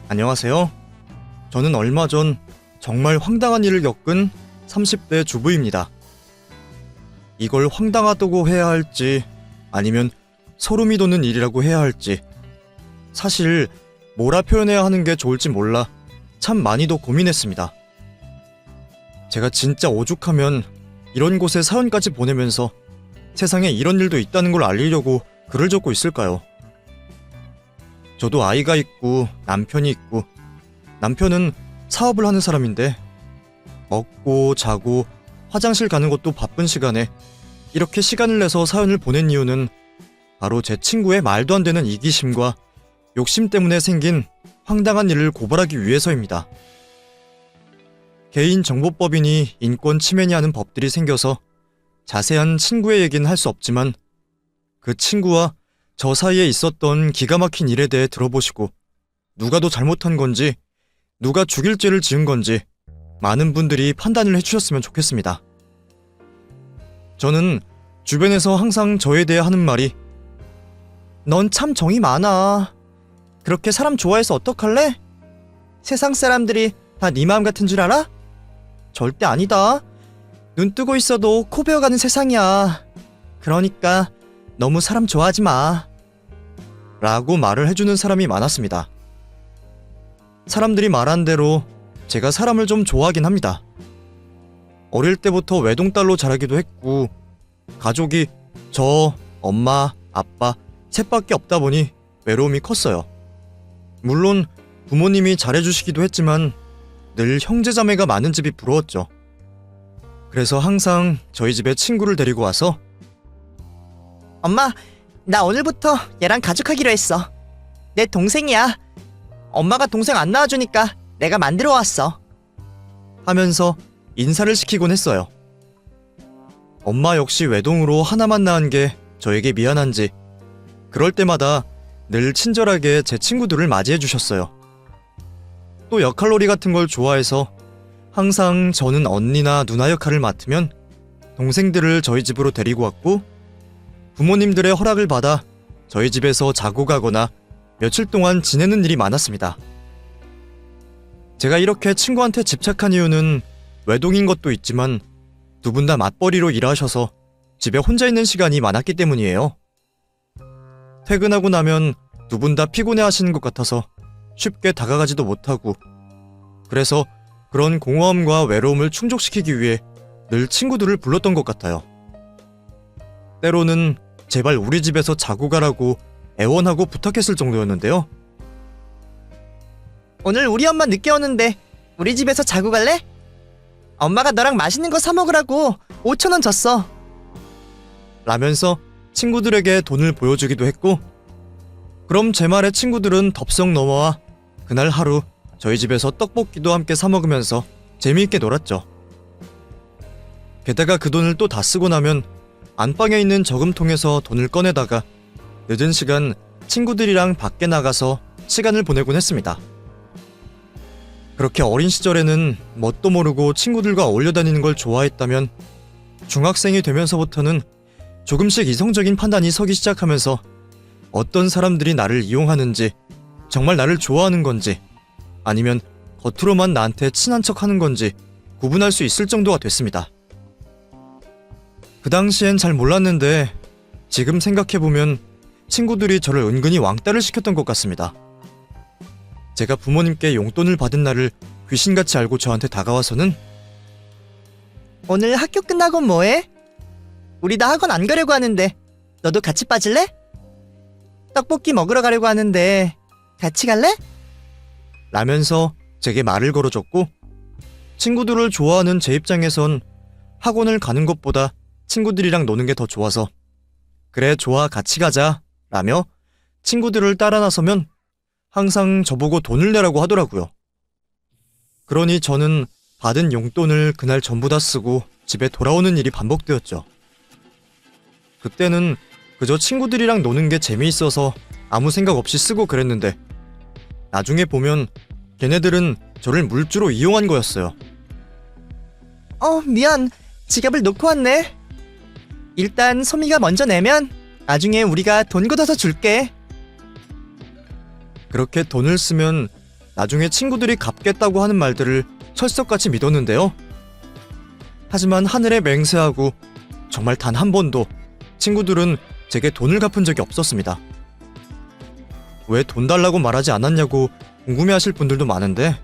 안녕하세요. 저는 얼마 전 정말 황당한 일을 겪은 30대 주부입니다. 이걸 황당하다고 해야 할지 아니면 소름이 돋는 일이라고 해야 할지 사실 뭐라 표현해야 하는 게 좋을지 몰라 참 많이도 고민했습니다. 제가 진짜 오죽하면 이런 곳에 사연까지 보내면서 세상에 이런 일도 있다는 걸 알리려고 글을 적고 있을까요? 저도 아이가 있고 남편이 있고 남편은 사업을 하는 사람인데 먹고 자고 화장실 가는 것도 바쁜 시간에 이렇게 시간을 내서 사연을 보낸 이유는 바로 제 친구의 말도 안 되는 이기심과 욕심 때문에 생긴 황당한 일을 고발하기 위해서입니다. 개인정보법이니 인권 침해니 하는 법들이 생겨서 자세한 친구의 얘기는 할 수 없지만 그 친구와 저 사이에 있었던 기가 막힌 일에 대해 들어보시고 누가 더 잘못한 건지 누가 죽일 죄를 지은 건지 많은 분들이 판단을 해주셨으면 좋겠습니다. 저는 주변에서 항상 저에 대해 하는 말이 넌 참 정이 많아. 그렇게 사람 좋아해서 어떡할래? 세상 사람들이 다 네 마음 같은 줄 알아? 절대 아니다. 눈 뜨고 있어도 코 베어가는 세상이야. 그러니까 너무 사람 좋아하지 마. 라고 말을 해주는 사람이 많았습니다. 사람들이 말한 대로 제가 사람을 좀 좋아하긴 합니다. 어릴 때부터 외동딸로 자라기도 했고 가족이 저, 엄마, 아빠 셋밖에 없다 보니 외로움이 컸어요. 물론 부모님이 잘해주시기도 했지만 늘 형제자매가 많은 집이 부러웠죠. 그래서 항상 저희 집에 친구를 데리고 와서 엄마, 나 오늘부터 얘랑 가족하기로 했어. 내 동생이야. 엄마가 동생 안 낳아주니까 내가 만들어 왔어. 하면서 인사를 시키곤 했어요. 엄마 역시 외동으로 하나만 낳은 게 저에게 미안한지 그럴 때마다 늘 친절하게 제 친구들을 맞이해 주셨어요. 또 역할놀이 같은 걸 좋아해서 항상 저는 언니나 누나 역할을 맡으면 동생들을 저희 집으로 데리고 왔고 부모님들의 허락을 받아 저희 집에서 자고 가거나 며칠 동안 지내는 일이 많았습니다. 제가 이렇게 친구한테 집착한 이유는 외동인 것도 있지만 두 분 다 맞벌이로 일하셔서 집에 혼자 있는 시간이 많았기 때문이에요. 퇴근하고 나면 두 분 다 피곤해 하시는 것 같아서 쉽게 다가가지도 못하고 그래서 그런 공허함과 외로움을 충족시키기 위해 늘 친구들을 불렀던 것 같아요. 때로는 제발 우리 집에서 자고 가라고 애원하고 부탁했을 정도였는데요. 오늘 우리 엄마 늦게 오는데 우리 집에서 자고 갈래? 엄마가 너랑 맛있는 거 사 먹으라고 5,000원 줬어. 라면서 친구들에게 돈을 보여주기도 했고 그럼 제 말에 친구들은 덥석 넘어와 그날 하루 저희 집에서 떡볶이도 함께 사 먹으면서 재미있게 놀았죠. 게다가 그 돈을 또 다 쓰고 나면 안방에 있는 저금통에서 돈을 꺼내다가 늦은 시간 친구들이랑 밖에 나가서 시간을 보내곤 했습니다. 그렇게 어린 시절에는 뭣도 모르고 친구들과 어울려 다니는 걸 좋아했다면 중학생이 되면서부터는 조금씩 이성적인 판단이 서기 시작하면서 어떤 사람들이 나를 이용하는지 정말 나를 좋아하는 건지 아니면 겉으로만 나한테 친한 척 하는 건지 구분할 수 있을 정도가 됐습니다. 그 당시엔 잘 몰랐는데 지금 생각해보면 친구들이 저를 은근히 왕따를 시켰던 것 같습니다. 제가 부모님께 용돈을 받은 날을 귀신같이 알고 저한테 다가와서는 오늘 학교 끝나고 뭐해? 우리 다 학원 안 가려고 하는데 너도 같이 빠질래? 떡볶이 먹으러 가려고 하는데 같이 갈래? 라면서 제게 말을 걸어줬고 친구들을 좋아하는 제 입장에선 학원을 가는 것보다 친구들이랑 노는 게 더 좋아서 그래 좋아 같이 가자 라며 친구들을 따라 나서면 항상 저보고 돈을 내라고 하더라고요. 그러니 저는 받은 용돈을 그날 전부 다 쓰고 집에 돌아오는 일이 반복되었죠. 그때는 그저 친구들이랑 노는 게 재미있어서 아무 생각 없이 쓰고 그랬는데 나중에 보면 걔네들은 저를 물주로 이용한 거였어요. 미안. 지갑을 놓고 왔네. 일단 소미가 먼저 내면 나중에 우리가 돈 걷어서 줄게. 그렇게 돈을 쓰면 나중에 친구들이 갚겠다고 하는 말들을 철석같이 믿었는데요. 하지만 하늘에 맹세하고 정말 단 한 번도 친구들은 제게 돈을 갚은 적이 없었습니다. 왜 돈 달라고 말하지 않았냐고 궁금해하실 분들도 많은데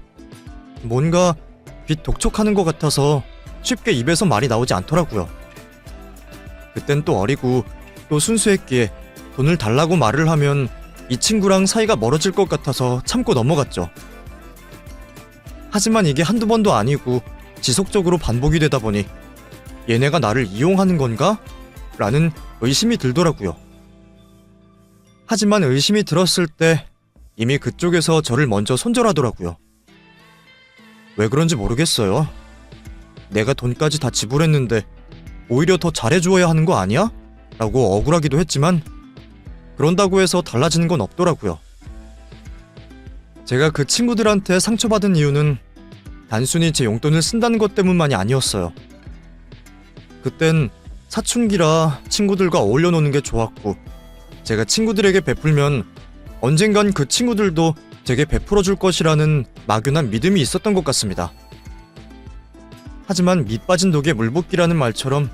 뭔가 빚 독촉하는 것 같아서 쉽게 입에서 말이 나오지 않더라고요. 그땐 또 어리고 또 순수했기에 돈을 달라고 말을 하면 이 친구랑 사이가 멀어질 것 같아서 참고 넘어갔죠. 하지만 이게 한두 번도 아니고 지속적으로 반복이 되다 보니 얘네가 나를 이용하는 건가? 라는 의심이 들더라고요. 하지만 의심이 들었을 때 이미 그쪽에서 저를 먼저 손절하더라고요. 왜 그런지 모르겠어요. 내가 돈까지 다 지불했는데 오히려 더 잘해주어야 하는 거 아니야? 라고 억울하기도 했지만 그런다고 해서 달라지는 건 없더라고요. 제가 그 친구들한테 상처받은 이유는 단순히 제 용돈을 쓴다는 것 때문만이 아니었어요. 그땐 사춘기라 친구들과 어울려 노는 게 좋았고 제가 친구들에게 베풀면 언젠간 그 친구들도 제게 베풀어 줄 것이라는 막연한 믿음이 있었던 것 같습니다. 하지만 밑 빠진 독에 물 붓기라는 말처럼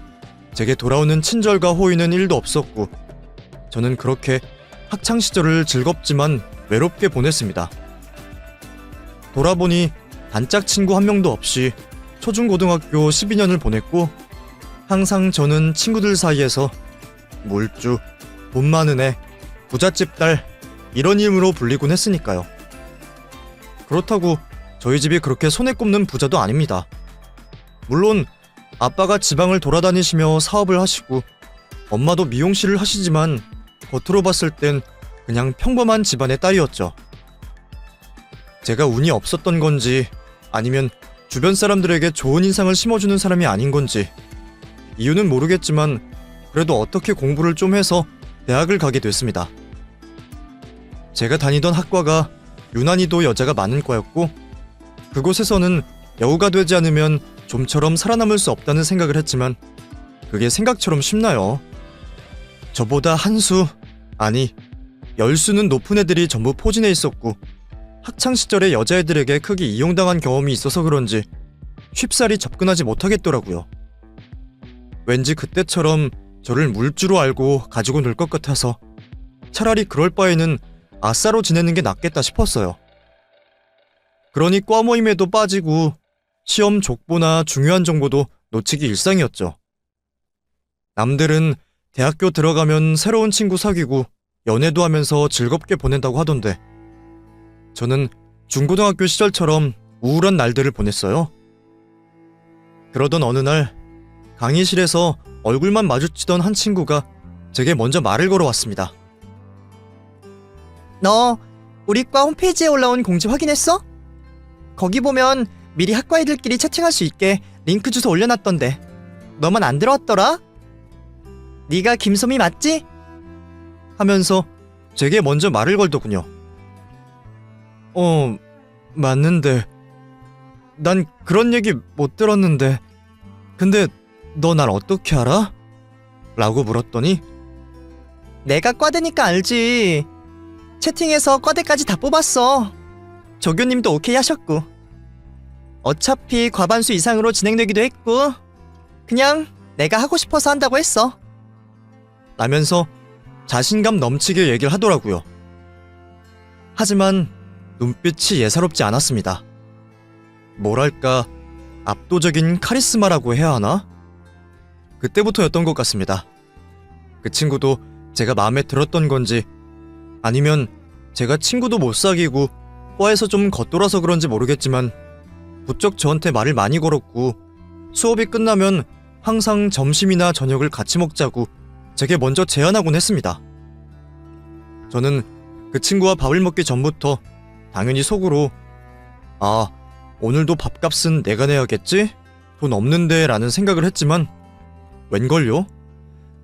제게 돌아오는 친절과 호의는 1도 없었고 저는 그렇게 학창시절을 즐겁지만 외롭게 보냈습니다. 돌아보니 단짝 친구 한 명도 없이 초중고등학교 12년을 보냈고 항상 저는 친구들 사이에서 물주, 돈 많은 애, 부잣집 딸 이런 이름으로 불리곤 했으니까요. 그렇다고 저희 집이 그렇게 손에 꼽는 부자도 아닙니다. 물론 아빠가 지방을 돌아다니시며 사업을 하시고 엄마도 미용실을 하시지만 겉으로 봤을 땐 그냥 평범한 집안의 딸이었죠. 제가 운이 없었던 건지 아니면 주변 사람들에게 좋은 인상을 심어주는 사람이 아닌 건지 이유는 모르겠지만 그래도 어떻게 공부를 좀 해서 대학을 가게 됐습니다. 제가 다니던 학과가 유난히도 여자가 많은 과였고 그곳에서는 여우가 되지 않으면 좀처럼 살아남을 수 없다는 생각을 했지만 그게 생각처럼 쉽나요? 저보다 한 수, 아니 10수는 높은 애들이 전부 포진해 있었고 학창시절에 여자애들에게 크게 이용당한 경험이 있어서 그런지 쉽사리 접근하지 못하겠더라고요. 왠지 그때처럼 저를 물주로 알고 가지고 놀 것 같아서 차라리 그럴 바에는 아싸로 지내는 게 낫겠다 싶었어요. 그러니 과 모임에도 빠지고 시험 족보나 중요한 정보도 놓치기 일상이었죠. 남들은 대학교 들어가면 새로운 친구 사귀고 연애도 하면서 즐겁게 보낸다고 하던데 저는 중고등학교 시절처럼 우울한 날들을 보냈어요. 그러던 어느 날 강의실에서 얼굴만 마주치던 한 친구가 제게 먼저 말을 걸어왔습니다. 너 우리 과 홈페이지에 올라온 공지 확인했어? 거기 보면 미리 학과 애들끼리 채팅할 수 있게 링크 주소 올려놨던데 너만 안 들어왔더라? 네가 김소미 맞지? 하면서 제게 먼저 말을 걸더군요. 맞는데 난 그런 얘기 못 들었는데 근데 너 날 어떻게 알아? 라고 물었더니 내가 과대니까 알지. 채팅에서 과대까지 다 뽑았어. 조교님도 오케이 하셨고 어차피 과반수 이상으로 진행되기도 했고 그냥 내가 하고 싶어서 한다고 했어. 라면서 자신감 넘치게 얘기를 하더라고요. 하지만 눈빛이 예사롭지 않았습니다. 뭐랄까 압도적인 카리스마라고 해야 하나? 그때부터였던 것 같습니다. 그 친구도 제가 마음에 들었던 건지 아니면 제가 친구도 못 사귀고 과에서 좀 겉돌아서 그런지 모르겠지만 부쩍 저한테 말을 많이 걸었고 수업이 끝나면 항상 점심이나 저녁을 같이 먹자고 제게 먼저 제안하곤 했습니다. 저는 그 친구와 밥을 먹기 전부터 당연히 속으로 아, 오늘도 밥값은 내가 내야겠지? 돈 없는데 라는 생각을 했지만 웬걸요?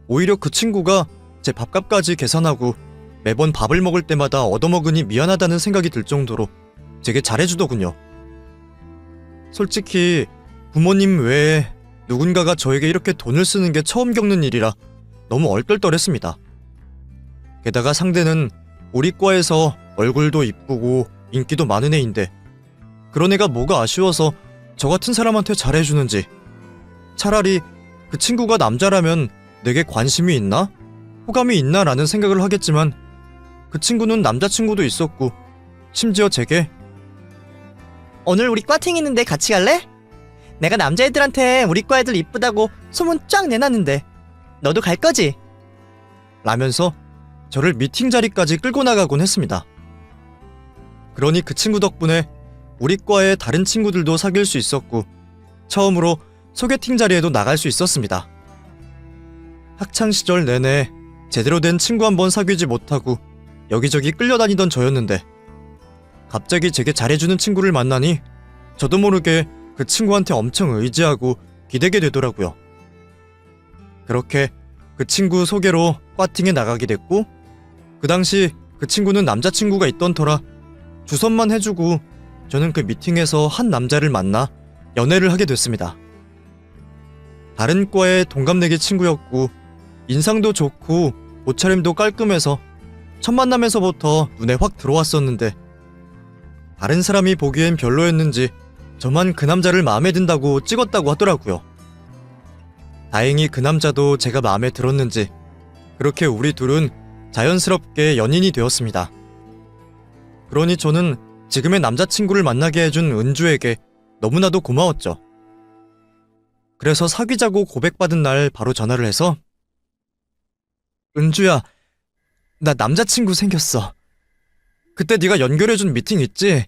오히려 그 친구가 제 밥값까지 계산하고 매번 밥을 먹을 때마다 얻어먹으니 미안하다는 생각이 들 정도로 되게 잘해주더군요. 솔직히 부모님 외에 누군가가 저에게 이렇게 돈을 쓰는 게 처음 겪는 일이라 너무 얼떨떨했습니다. 게다가 상대는 우리 과에서 얼굴도 이쁘고 인기도 많은 애인데 그런 애가 뭐가 아쉬워서 저 같은 사람한테 잘해주는지. 차라리 그 친구가 남자라면 내게 관심이 있나? 호감이 있나? 라는 생각을 하겠지만 그 친구는 남자친구도 있었고 심지어 제게 오늘 우리 과팅 있는데 같이 갈래? 내가 남자애들한테 우리 과 애들 이쁘다고 소문 쫙 내놨는데 너도 갈 거지? 라면서 저를 미팅 자리까지 끌고 나가곤 했습니다. 그러니 그 친구 덕분에 우리 과의 다른 친구들도 사귈 수 있었고 처음으로 소개팅 자리에도 나갈 수 있었습니다. 학창시절 내내 제대로 된 친구 한 번 사귀지 못하고 여기저기 끌려다니던 저였는데 갑자기 제게 잘해주는 친구를 만나니 저도 모르게 그 친구한테 엄청 의지하고 기대게 되더라고요. 그렇게 그 친구 소개로 과팅에 나가게 됐고 그 당시 그 친구는 남자친구가 있던 터라 주선만 해주고 저는 그 미팅에서 한 남자를 만나 연애를 하게 됐습니다. 다른 과의 동갑내기 친구였고 인상도 좋고 옷차림도 깔끔해서 첫 만남에서부터 눈에 확 들어왔었는데 다른 사람이 보기엔 별로였는지 저만 그 남자를 마음에 든다고 찍었다고 하더라고요. 다행히 그 남자도 제가 마음에 들었는지 그렇게 우리 둘은 자연스럽게 연인이 되었습니다. 그러니 저는 지금의 남자친구를 만나게 해준 은주에게 너무나도 고마웠죠. 그래서 사귀자고 고백받은 날 바로 전화를 해서 은주야, 나 남자친구 생겼어. 그때 네가 연결해준 미팅 있지?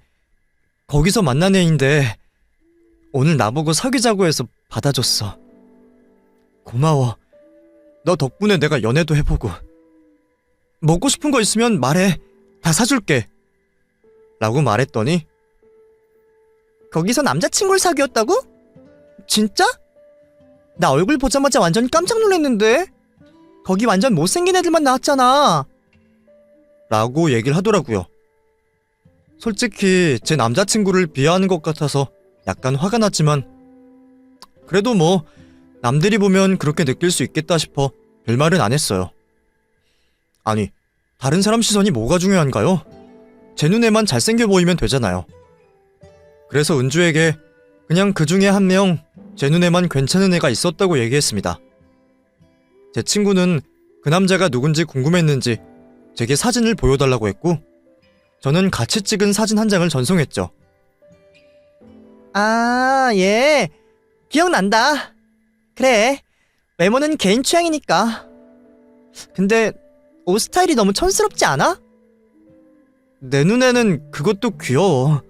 거기서 만난 애인데 오늘 나보고 사귀자고 해서 받아줬어. 고마워. 너 덕분에 내가 연애도 해보고. 먹고 싶은 거 있으면 말해. 다 사줄게. 라고 말했더니 거기서 남자친구를 사귀었다고? 진짜? 나 얼굴 보자마자 완전 깜짝 놀랐는데? 거기 완전 못생긴 애들만 나왔잖아. 라고 얘기를 하더라고요. 솔직히 제 남자친구를 비하하는 것 같아서 약간 화가 났지만 그래도 뭐 남들이 보면 그렇게 느낄 수 있겠다 싶어 별말은 안 했어요. 아니, 다른 사람 시선이 뭐가 중요한가요? 제 눈에만 잘생겨 보이면 되잖아요. 그래서 은주에게 그냥 그 중에 한 명 제 눈에만 괜찮은 애가 있었다고 얘기했습니다. 제 친구는 그 남자가 누군지 궁금했는지 제게 사진을 보여달라고 했고 저는 같이 찍은 사진 한 장을 전송했죠. 아, 얘 기억난다. 그래, 외모는 개인 취향이니까. 근데 옷 스타일이 너무 촌스럽지 않아? 내 눈에는 그것도 귀여워.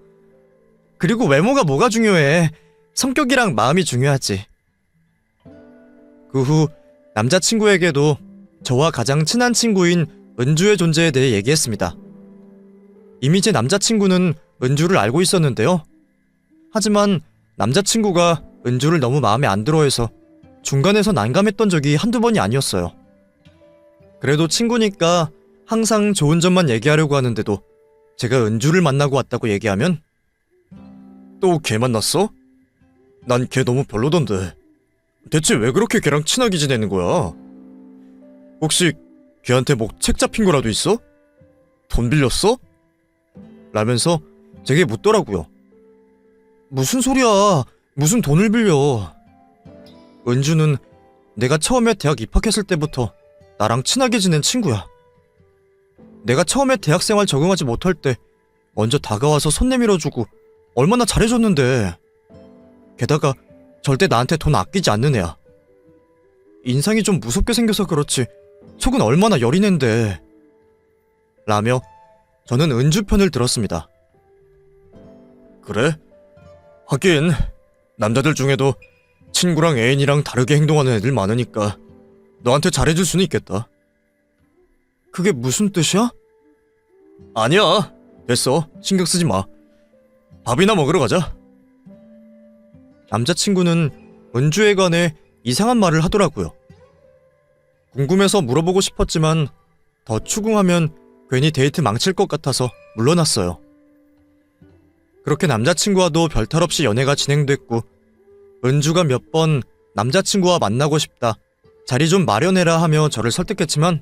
그리고 외모가 뭐가 중요해. 성격이랑 마음이 중요하지. 그 후 남자친구에게도 저와 가장 친한 친구인 은주의 존재에 대해 얘기했습니다. 이미 제 남자친구는 은주를 알고 있었는데요. 하지만 남자친구가 은주를 너무 마음에 안 들어해서 중간에서 난감했던 적이 한두 번이 아니었어요. 그래도 친구니까 항상 좋은 점만 얘기하려고 하는데도 제가 은주를 만나고 왔다고 얘기하면 또 걔 만났어? 난 걔 너무 별로던데. 대체 왜 그렇게 걔랑 친하게 지내는 거야? 혹시 걔한테 뭐 책 잡힌 거라도 있어? 돈 빌렸어? 라면서 제게 묻더라고요. 무슨 소리야. 무슨 돈을 빌려. 은주는 내가 처음에 대학 입학했을 때부터 나랑 친하게 지낸 친구야. 내가 처음에 대학생활 적응하지 못할 때 먼저 다가와서 손 내밀어주고 얼마나 잘해줬는데. 게다가 절대 나한테 돈 아끼지 않는 애야. 인상이 좀 무섭게 생겨서 그렇지 속은 얼마나 여린 앤데. 라며 저는 은주 편을 들었습니다. 그래? 하긴 남자들 중에도 친구랑 애인이랑 다르게 행동하는 애들 많으니까 너한테 잘해줄 수는 있겠다. 그게 무슨 뜻이야? 아니야. 됐어. 신경 쓰지 마. 밥이나 먹으러 가자. 남자친구는 은주에 관해 이상한 말을 하더라고요. 궁금해서 물어보고 싶었지만 더 추궁하면 괜히 데이트 망칠 것 같아서 물러났어요. 그렇게 남자친구와도 별탈 없이 연애가 진행됐고 은주가 몇 번 남자친구와 만나고 싶다, 자리 좀 마련해라 하며 저를 설득했지만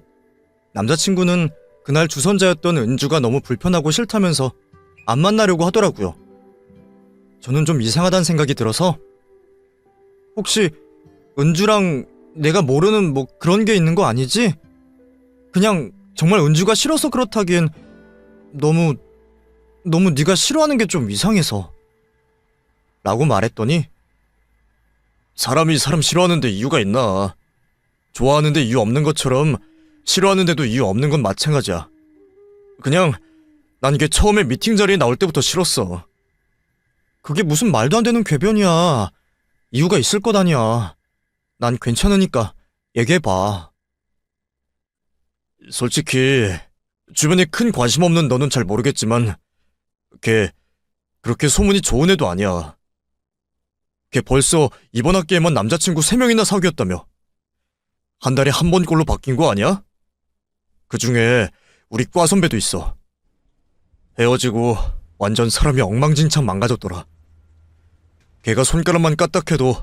남자친구는 그날 주선자였던 은주가 너무 불편하고 싫다면서 안 만나려고 하더라고요. 저는 좀 이상하다는 생각이 들어서 혹시 은주랑 내가 모르는 뭐 그런 게 있는 거 아니지? 그냥 정말 은주가 싫어서 그렇다기엔 너무 네가 싫어하는 게 좀 이상해서 라고 말했더니 사람이 사람 싫어하는데 이유가 있나? 좋아하는데 이유 없는 것처럼 싫어하는데도 이유 없는 건 마찬가지야. 그냥 난 걔 처음에 미팅 자리에 나올 때부터 싫었어. 그게 무슨 말도 안 되는 궤변이야. 이유가 있을 것 아니야. 난 괜찮으니까 얘기해봐. 솔직히 주변에 큰 관심 없는 너는 잘 모르겠지만 걔 그렇게 소문이 좋은 애도 아니야. 걔 벌써 이번 학기에만 남자친구 3명이나 사귀었다며. 한 달에 한 번 꼴로 바뀐 거 아니야? 그중에 우리 과 선배도 있어. 헤어지고 완전 사람이 엉망진창 망가졌더라. 걔가 손가락만 까딱해도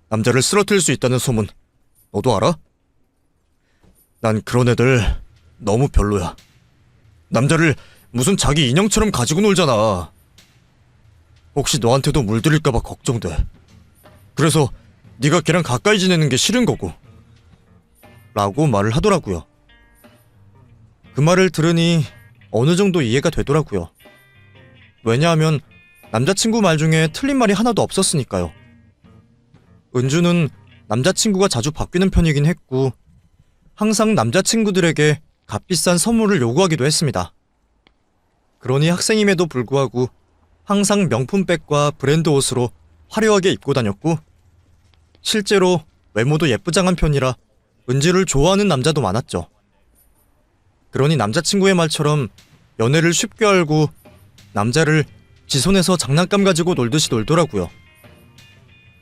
남자를 쓰러뜨릴 수 있다는 소문 너도 알아? 난 그런 애들 너무 별로야. 남자를 무슨 자기 인형처럼 가지고 놀잖아. 혹시 너한테도 물들일까봐 걱정돼. 그래서 네가 걔랑 가까이 지내는 게 싫은 거고 라고 말을 하더라고요. 그 말을 들으니 어느 정도 이해가 되더라고요. 왜냐하면 남자친구 말 중에 틀린 말이 하나도 없었으니까요. 은주는 남자친구가 자주 바뀌는 편이긴 했고 항상 남자친구들에게 값비싼 선물을 요구하기도 했습니다. 그러니 학생임에도 불구하고 항상 명품백과 브랜드 옷으로 화려하게 입고 다녔고 실제로 외모도 예쁘장한 편이라 은지를 좋아하는 남자도 많았죠. 그러니 남자친구의 말처럼 연애를 쉽게 알고 남자를 지손에서 장난감 가지고 놀듯이 놀더라고요.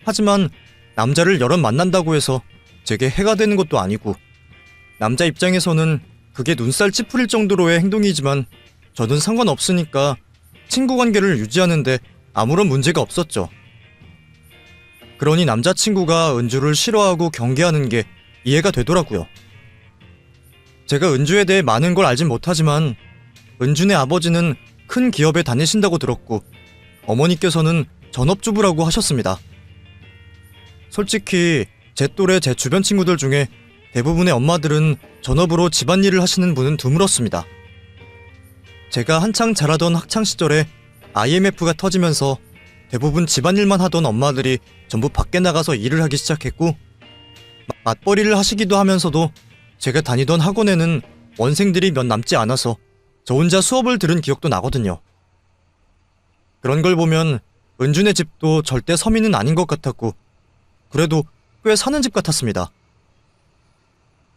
하지만 남자를 여럿 만난다고 해서 제게 해가 되는 것도 아니고 남자 입장에서는 그게 눈살 찌푸릴 정도로의 행동이지만 저는 상관없으니까 친구 관계를 유지하는데 아무런 문제가 없었죠. 그러니 남자친구가 은주를 싫어하고 경계하는 게 이해가 되더라고요. 제가 은주에 대해 많은 걸 알진 못하지만 은주네 아버지는 큰 기업에 다니신다고 들었고 어머니께서는 전업주부라고 하셨습니다. 솔직히 제 또래 제 주변 친구들 중에 대부분의 엄마들은 전업으로 집안일을 하시는 분은 드물었습니다. 제가 한창 자라던 학창시절에 IMF가 터지면서 대부분 집안일만 하던 엄마들이 전부 밖에 나가서 일을 하기 시작했고 맞벌이를 하시기도 하면서도 제가 다니던 학원에는 원생들이 몇 남지 않아서 저 혼자 수업을 들은 기억도 나거든요. 그런 걸 보면 은준의 집도 절대 서민은 아닌 것 같았고 그래도 꽤 사는 집 같았습니다.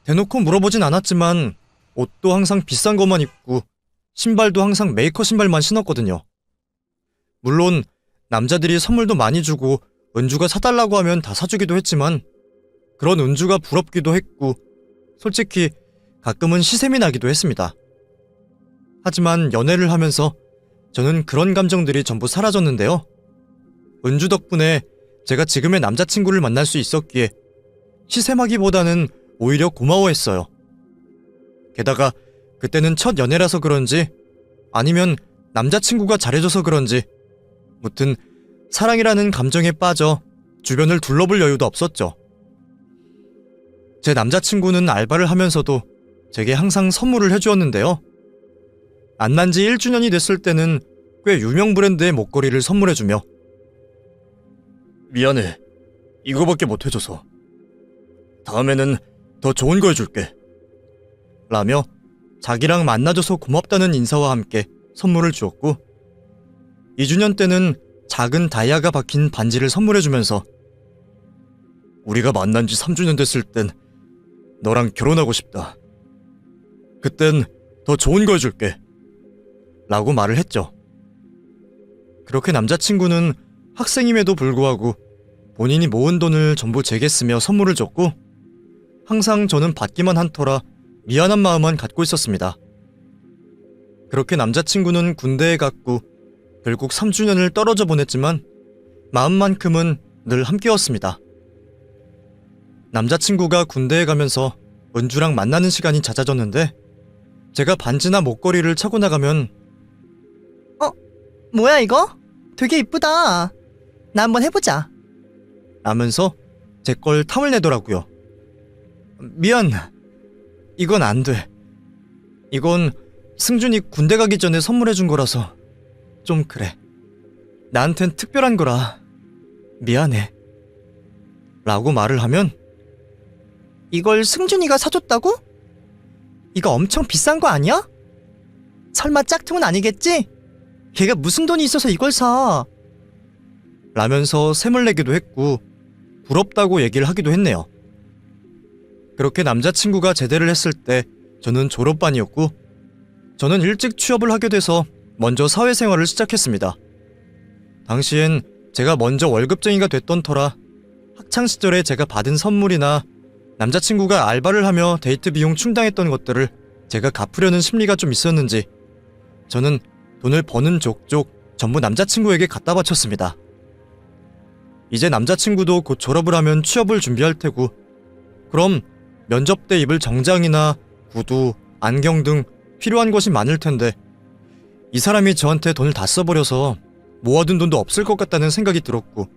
대놓고 물어보진 않았지만 옷도 항상 비싼 것만 입고 신발도 항상 메이커 신발만 신었거든요. 물론 남자들이 선물도 많이 주고 은주가 사달라고 하면 다 사주기도 했지만 그런 은주가 부럽기도 했고 솔직히 가끔은 시샘이 나기도 했습니다. 하지만 연애를 하면서 저는 그런 감정들이 전부 사라졌는데요. 은주 덕분에 제가 지금의 남자친구를 만날 수 있었기에 시샘하기보다는 오히려 고마워했어요. 게다가 그때는 첫 연애라서 그런지 아니면 남자친구가 잘해줘서 그런지 무튼 사랑이라는 감정에 빠져 주변을 둘러볼 여유도 없었죠. 제 남자친구는 알바를 하면서도 제게 항상 선물을 해주었는데요. 만난 지 1주년이 됐을 때는 꽤 유명 브랜드의 목걸이를 선물해주며 미안해. 이거밖에 못 해줘서. 다음에는 더 좋은 거 해줄게. 라며 자기랑 만나줘서 고맙다는 인사와 함께 선물을 주었고 2주년 때는 작은 다이아가 박힌 반지를 선물해주면서 우리가 만난 지 3주년 됐을 땐 너랑 결혼하고 싶다. 그땐 더 좋은 거 해줄게. 라고 말을 했죠. 그렇게 남자친구는 학생임에도 불구하고 본인이 모은 돈을 전부 제게 쓰며 선물을 줬고 항상 저는 받기만 한 터라 미안한 마음만 갖고 있었습니다. 그렇게 남자친구는 군대에 갔고 결국 3주년을 떨어져 보냈지만 마음만큼은 늘 함께였습니다. 남자친구가 군대에 가면서 은주랑 만나는 시간이 잦아졌는데 제가 반지나 목걸이를 차고 나가면 뭐야 이거? 되게 이쁘다. 나 한번 해보자. 라면서 제 걸 탐을 내더라고요. 미안. 이건 안 돼. 이건 승준이 군대 가기 전에 선물해준 거라서 좀 그래. 나한텐 특별한 거라 미안해. 라고 말을 하면 이걸 승준이가 사줬다고? 이거 엄청 비싼 거 아니야? 설마 짝퉁은 아니겠지? 걔가 무슨 돈이 있어서 이걸 사? 라면서 샘을 내기도 했고 부럽다고 얘기를 하기도 했네요. 그렇게 남자친구가 제대를 했을 때 저는 졸업반이었고 저는 일찍 취업을 하게 돼서 먼저 사회생활을 시작했습니다. 당시엔 제가 먼저 월급쟁이가 됐던 터라 학창시절에 제가 받은 선물이나 남자친구가 알바를 하며 데이트 비용 충당했던 것들을 제가 갚으려는 심리가 좀 있었는지 저는 돈을 버는 족족 전부 남자친구에게 갖다 바쳤습니다. 이제 남자친구도 곧 졸업을 하면 취업을 준비할 테고 그럼 면접 때 입을 정장이나 구두, 안경 등 필요한 것이 많을 텐데 이 사람이 저한테 돈을 다 써버려서 모아둔 돈도 없을 것 같다는 생각이 들었고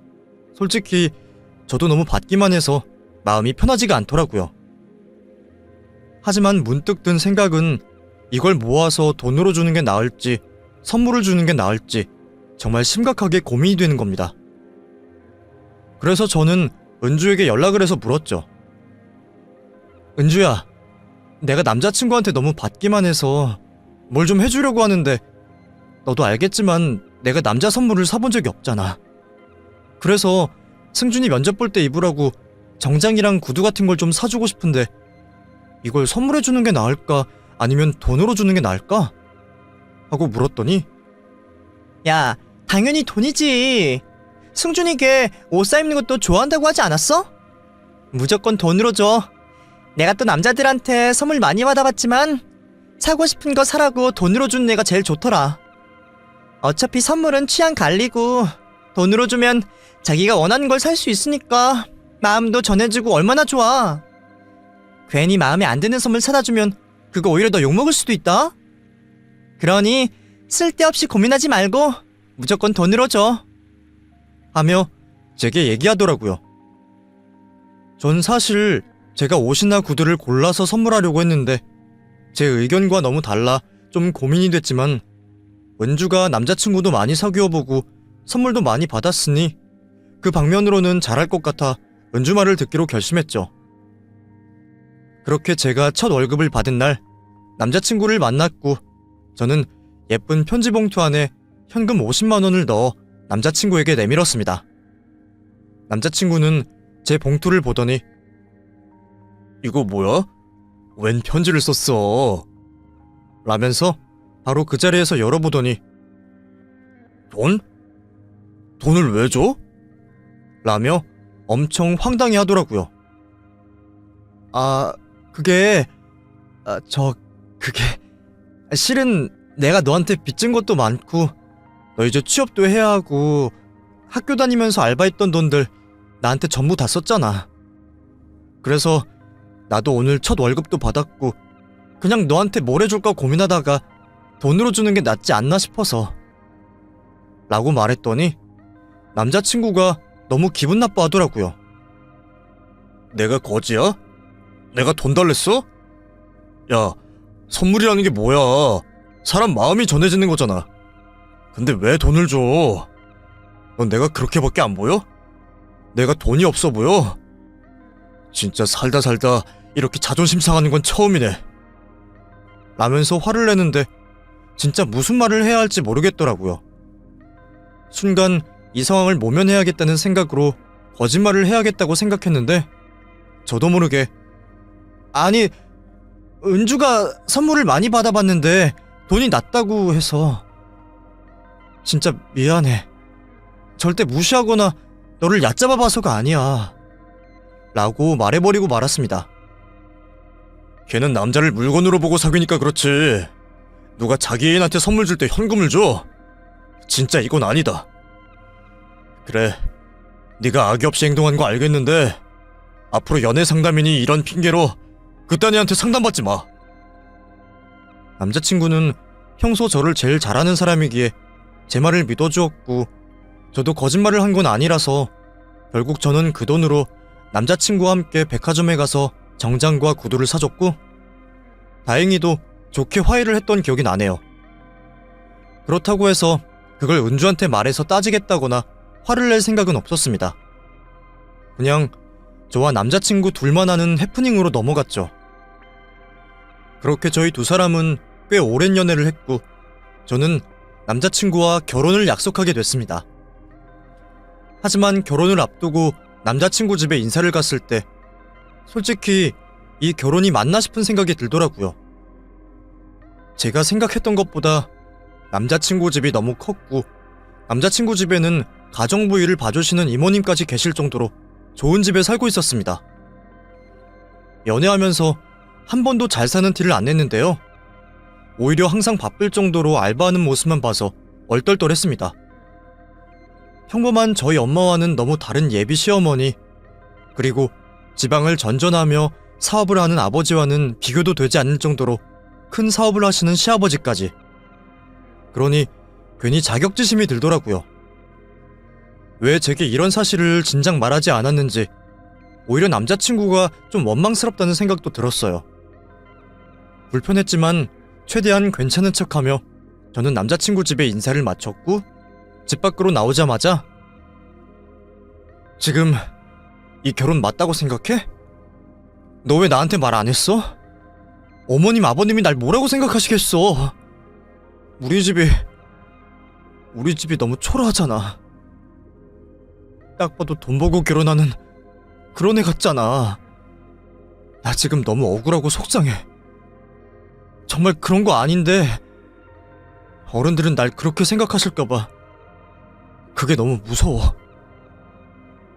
솔직히 저도 너무 받기만 해서 마음이 편하지가 않더라고요. 하지만 문득 든 생각은 이걸 모아서 돈으로 주는 게 나을지 선물을 주는 게 나을지 정말 심각하게 고민이 되는 겁니다. 그래서 저는 은주에게 연락을 해서 물었죠. 은주야, 내가 남자친구한테 너무 받기만 해서 뭘 좀 해주려고 하는데 너도 알겠지만 내가 남자 선물을 사본 적이 없잖아. 그래서 승준이 면접 볼 때 입으라고 정장이랑 구두 같은 걸 좀 사주고 싶은데 이걸 선물해주는 게 나을까 아니면 돈으로 주는 게 나을까? 하고 물었더니 야, 당연히 돈이지. 승준이 걔 옷 사입는 것도 좋아한다고 하지 않았어? 무조건 돈으로 줘. 내가 또 남자들한테 선물 많이 받아봤지만 사고 싶은 거 사라고 돈으로 주는 애가 제일 좋더라. 어차피 선물은 취향 갈리고 돈으로 주면 자기가 원하는 걸 살 수 있으니까 마음도 전해주고 얼마나 좋아. 괜히 마음에 안 드는 선물 사다 주면 그거 오히려 너 욕먹을 수도 있다. 그러니 쓸데없이 고민하지 말고 무조건 돈으로 줘. 하며 제게 얘기하더라고요. 전 사실 제가 옷이나 구두를 골라서 선물하려고 했는데 제 의견과 너무 달라 좀 고민이 됐지만 은주가 남자친구도 많이 사귀어보고 선물도 많이 받았으니 그 방면으로는 잘할 것 같아 은주 말을 듣기로 결심했죠. 그렇게 제가 첫 월급을 받은 날 남자친구를 만났고 저는 예쁜 편지 봉투 안에 현금 50만 원을 넣어 남자친구에게 내밀었습니다. 남자친구는 제 봉투를 보더니 이거 뭐야? 웬 편지를 썼어? 라면서 바로 그 자리에서 열어보더니 돈? 돈을 왜 줘? 라며 엄청 황당해 하더라고요. 그게 실은 내가 너한테 빚진 것도 많고 너 이제 취업도 해야 하고 학교 다니면서 알바했던 돈들 나한테 전부 다 썼잖아. 그래서 나도 오늘 첫 월급도 받았고 그냥 너한테 뭘 해줄까 고민하다가 돈으로 주는 게 낫지 않나 싶어서 라고 말했더니 남자친구가 너무 기분 나빠하더라고요. 내가 거지야? 내가 돈 달랬어? 야, 선물이라는 게 뭐야? 사람 마음이 전해지는 거잖아. 근데 왜 돈을 줘? 넌 내가 그렇게밖에 안 보여? 내가 돈이 없어 보여? 진짜 살다 이렇게 자존심 상하는 건 처음이네. 라면서 화를 내는데 진짜 무슨 말을 해야 할지 모르겠더라고요. 순간 이 상황을 모면해야겠다는 생각으로 거짓말을 해야겠다고 생각했는데 저도 모르게 아니, 은주가 선물을 많이 받아봤는데 돈이 낮다고 해서 진짜 미안해. 절대 무시하거나 너를 얕잡아봐서가 아니야. 라고 말해버리고 말았습니다. 걔는 남자를 물건으로 보고 사귀니까 그렇지. 누가 자기 애인한테 선물 줄 때 현금을 줘? 진짜 이건 아니다. 그래, 네가 악의 없이 행동한 거 알겠는데 앞으로 연애 상담이니 이런 핑계로 그딴 애한테 상담받지 마. 남자친구는 평소 저를 제일 잘아는 사람이기에 제 말을 믿어주었고 저도 거짓말을 한 건 아니라서 결국 저는 그 돈으로 남자친구와 함께 백화점에 가서 정장과 구두를 사줬고 다행히도 좋게 화해를 했던 기억이 나네요. 그렇다고 해서 그걸 은주한테 말해서 따지겠다거나 화를 낼 생각은 없었습니다. 그냥 저와 남자친구 둘만 하는 해프닝으로 넘어갔죠. 그렇게 저희 두 사람은 꽤 오랜 연애를 했고 저는 남자친구와 결혼을 약속하게 됐습니다. 하지만 결혼을 앞두고 남자친구 집에 인사를 갔을 때 솔직히 이 결혼이 맞나 싶은 생각이 들더라고요. 제가 생각했던 것보다 남자친구 집이 너무 컸고 남자친구 집에는 가정부 일을 봐주시는 이모님까지 계실 정도로 좋은 집에 살고 있었습니다. 연애하면서 한 번도 잘 사는 티를 안 냈는데요. 오히려 항상 바쁠 정도로 알바하는 모습만 봐서 얼떨떨했습니다. 평범한 저희 엄마와는 너무 다른 예비 시어머니, 그리고 지방을 전전하며 사업을 하는 아버지와는 비교도 되지 않을 정도로 큰 사업을 하시는 시아버지까지. 그러니 괜히 자격지심이 들더라고요. 왜 제게 이런 사실을 진작 말하지 않았는지 오히려 남자친구가 좀 원망스럽다는 생각도 들었어요. 불편했지만 최대한 괜찮은 척하며 저는 남자친구 집에 인사를 마쳤고 집 밖으로 나오자마자 지금 이 결혼 맞다고 생각해? 너 왜 나한테 말 안 했어? 어머님 아버님이 날 뭐라고 생각하시겠어? 우리 집이 너무 초라하잖아. 딱 봐도 돈 벌고 결혼하는 그런 애 같잖아. 나 지금 너무 억울하고 속상해. 정말 그런 거 아닌데 어른들은 날 그렇게 생각하실까봐 그게 너무 무서워.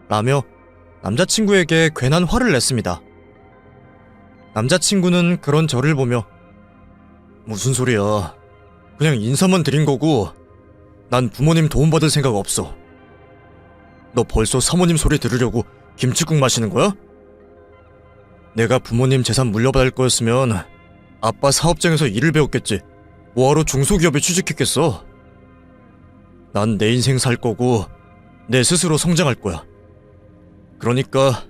라며 남자친구에게 괜한 화를 냈습니다. 남자친구는 그런 저를 보며 무슨 소리야. 그냥 인사만 드린 거고 난 부모님 도움받을 생각 없어. 너 벌써 사모님 소리 들으려고 김치국 마시는 거야? 내가 부모님 재산 물려받을 거였으면 아빠 사업장에서 일을 배웠겠지. 뭐하러 중소기업에 취직했겠어. 난 내 인생 살 거고 내 스스로 성장할 거야. 그러니까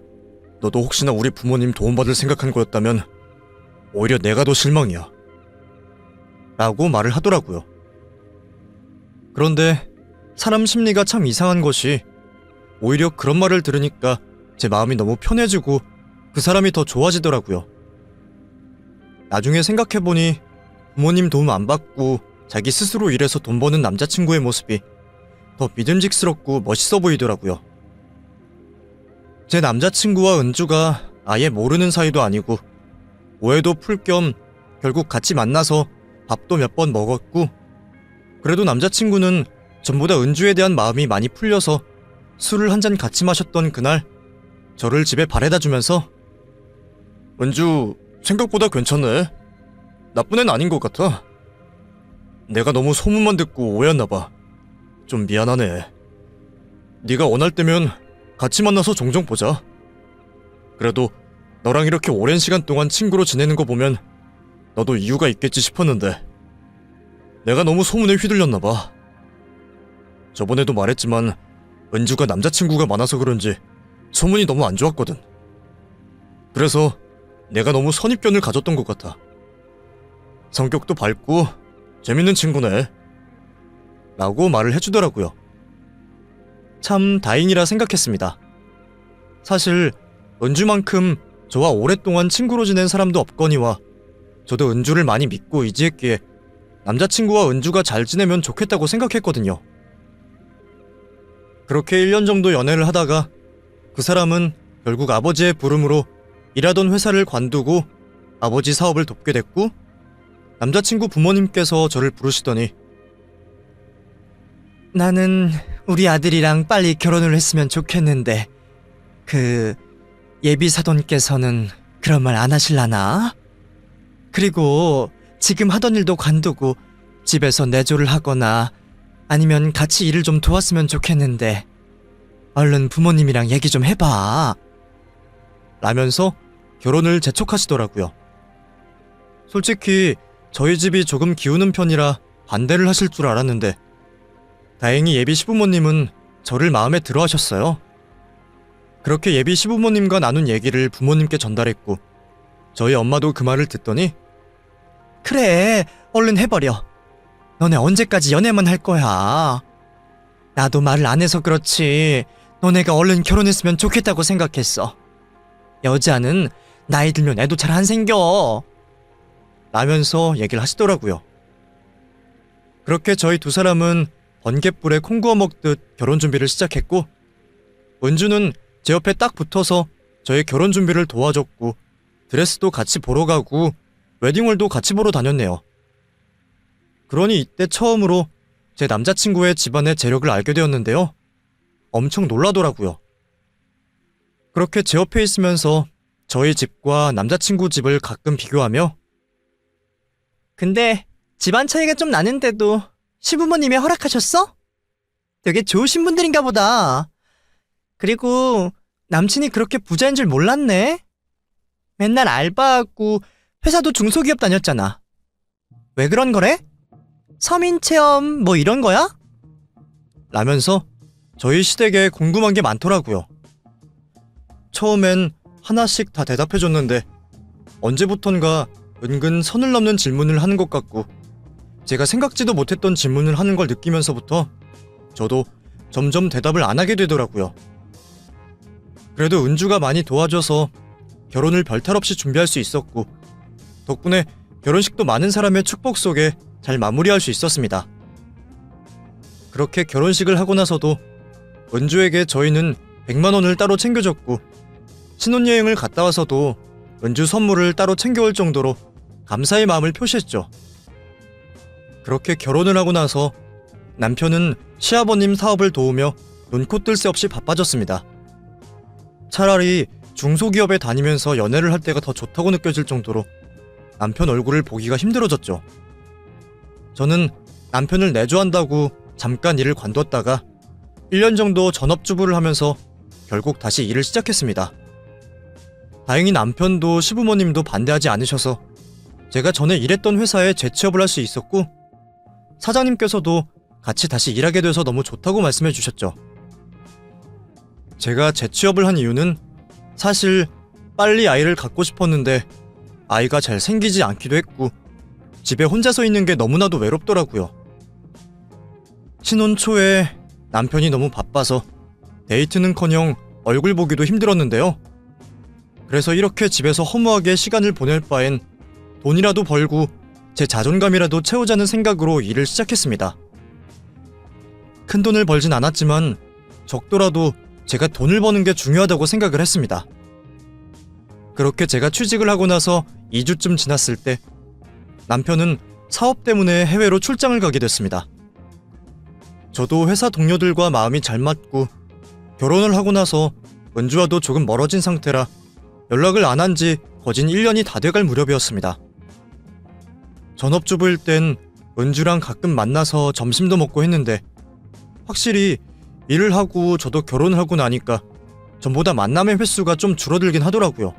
너도 혹시나 우리 부모님 도움받을 생각한 거였다면 오히려 내가 더 실망이야. 라고 말을 하더라고요. 그런데 사람 심리가 참 이상한 것이 오히려 그런 말을 들으니까 제 마음이 너무 편해지고 그 사람이 더 좋아지더라고요. 나중에 생각해보니 부모님 도움 안 받고 자기 스스로 일해서 돈 버는 남자친구의 모습이 더 믿음직스럽고 멋있어 보이더라고요. 제 남자친구와 은주가 아예 모르는 사이도 아니고 오해도 풀 겸 결국 같이 만나서 밥도 몇 번 먹었고 그래도 남자친구는 전보다 은주에 대한 마음이 많이 풀려서 술을 한 잔 같이 마셨던 그날 저를 집에 바래다 주면서 은주 생각보다 괜찮네. 나쁜 애는 아닌 것 같아. 내가 너무 소문만 듣고 오해했나 봐. 좀 미안하네. 네가 원할 때면 같이 만나서 종종 보자. 그래도 너랑 이렇게 오랜 시간 동안 친구로 지내는 거 보면 너도 이유가 있겠지 싶었는데 내가 너무 소문에 휘둘렸나 봐. 저번에도 말했지만 은주가 남자친구가 많아서 그런지 소문이 너무 안 좋았거든. 그래서 내가 너무 선입견을 가졌던 것 같아. 성격도 밝고 재밌는 친구네. 라고 말을 해주더라고요. 참 다행이라 생각했습니다. 사실 은주만큼 저와 오랫동안 친구로 지낸 사람도 없거니와 저도 은주를 많이 믿고 의지했기에 남자친구와 은주가 잘 지내면 좋겠다고 생각했거든요. 그렇게 1년 정도 연애를 하다가 그 사람은 결국 아버지의 부름으로 일하던 회사를 관두고 아버지 사업을 돕게 됐고 남자친구 부모님께서 저를 부르시더니 나는 우리 아들이랑 빨리 결혼을 했으면 좋겠는데 예비 사돈께서는 그런 말 안 하실라나? 그리고 지금 하던 일도 관두고 집에서 내조를 하거나 아니면 같이 일을 좀 도왔으면 좋겠는데 얼른 부모님이랑 얘기 좀 해봐. 라면서 결혼을 재촉하시더라고요. 솔직히 저희 집이 조금 기우는 편이라 반대를 하실 줄 알았는데 다행히 예비 시부모님은 저를 마음에 들어 하셨어요. 그렇게 예비 시부모님과 나눈 얘기를 부모님께 전달했고, 저희 엄마도 그 말을 듣더니 그래, 얼른 해버려. 너네 언제까지 연애만 할 거야. 나도 말을 안 해서 그렇지 너네가 얼른 결혼했으면 좋겠다고 생각했어. 여자는 나이 들면 애도 잘 안 생겨. 라면서 얘기를 하시더라고요. 그렇게 저희 두 사람은 번갯불에 콩 구워 먹듯 결혼 준비를 시작했고, 은주는 제 옆에 딱 붙어서 저의 결혼 준비를 도와줬고, 드레스도 같이 보러 가고 웨딩홀도 같이 보러 다녔네요. 그러니 이때 처음으로 제 남자친구의 집안의 재력을 알게 되었는데요. 엄청 놀라더라고요. 그렇게 제 옆에 있으면서 저희 집과 남자친구 집을 가끔 비교하며 근데 집안 차이가 좀 나는데도 시부모님이 허락하셨어? 되게 좋으신 분들인가 보다. 그리고 남친이 그렇게 부자인 줄 몰랐네. 맨날 알바하고 회사도 중소기업 다녔잖아. 왜 그런 거래? 서민체험 뭐 이런 거야? 라면서 저희 시댁에 궁금한 게 많더라고요. 처음엔 하나씩 다 대답해줬는데 언제부턴가 은근 선을 넘는 질문을 하는 것 같고, 제가 생각지도 못했던 질문을 하는 걸 느끼면서부터 저도 점점 대답을 안 하게 되더라고요. 그래도 은주가 많이 도와줘서 결혼을 별탈 없이 준비할 수 있었고, 덕분에 결혼식도 많은 사람의 축복 속에 잘 마무리할 수 있었습니다. 그렇게 결혼식을 하고 나서도 은주에게 저희는 100만 원을 따로 챙겨줬고, 신혼여행을 갔다 와서도 은주 선물을 따로 챙겨올 정도로 감사의 마음을 표시했죠. 그렇게 결혼을 하고 나서 남편은 시아버님 사업을 도우며 눈코 뜰 새 없이 바빠졌습니다. 차라리 중소기업에 다니면서 연애를 할 때가 더 좋다고 느껴질 정도로 남편 얼굴을 보기가 힘들어졌죠. 저는 남편을 내조한다고 잠깐 일을 관뒀다가 1년 정도 전업주부를 하면서 결국 다시 일을 시작했습니다. 다행히 남편도 시부모님도 반대하지 않으셔서 제가 전에 일했던 회사에 재취업을 할 수 있었고, 사장님께서도 같이 다시 일하게 돼서 너무 좋다고 말씀해 주셨죠. 제가 재취업을 한 이유는 사실 빨리 아이를 갖고 싶었는데 아이가 잘 생기지 않기도 했고, 집에 혼자서 있는 게 너무나도 외롭더라고요. 신혼 초에 남편이 너무 바빠서 데이트는커녕 얼굴 보기도 힘들었는데요. 그래서 이렇게 집에서 허무하게 시간을 보낼 바엔 돈이라도 벌고 제 자존감이라도 채우자는 생각으로 일을 시작했습니다. 큰 돈을 벌진 않았지만 적더라도 제가 돈을 버는 게 중요하다고 생각을 했습니다. 그렇게 제가 취직을 하고 나서 2주쯤 지났을 때 남편은 사업 때문에 해외로 출장을 가게 됐습니다. 저도 회사 동료들과 마음이 잘 맞고 결혼을 하고 나서 은주와도 조금 멀어진 상태라 연락을 안 한 지 거진 1년이 다 돼갈 무렵이었습니다. 전업주부일 땐 은주랑 가끔 만나서 점심도 먹고 했는데 확실히 일을 하고 저도 결혼을 하고 나니까 전보다 만남의 횟수가 좀 줄어들긴 하더라고요.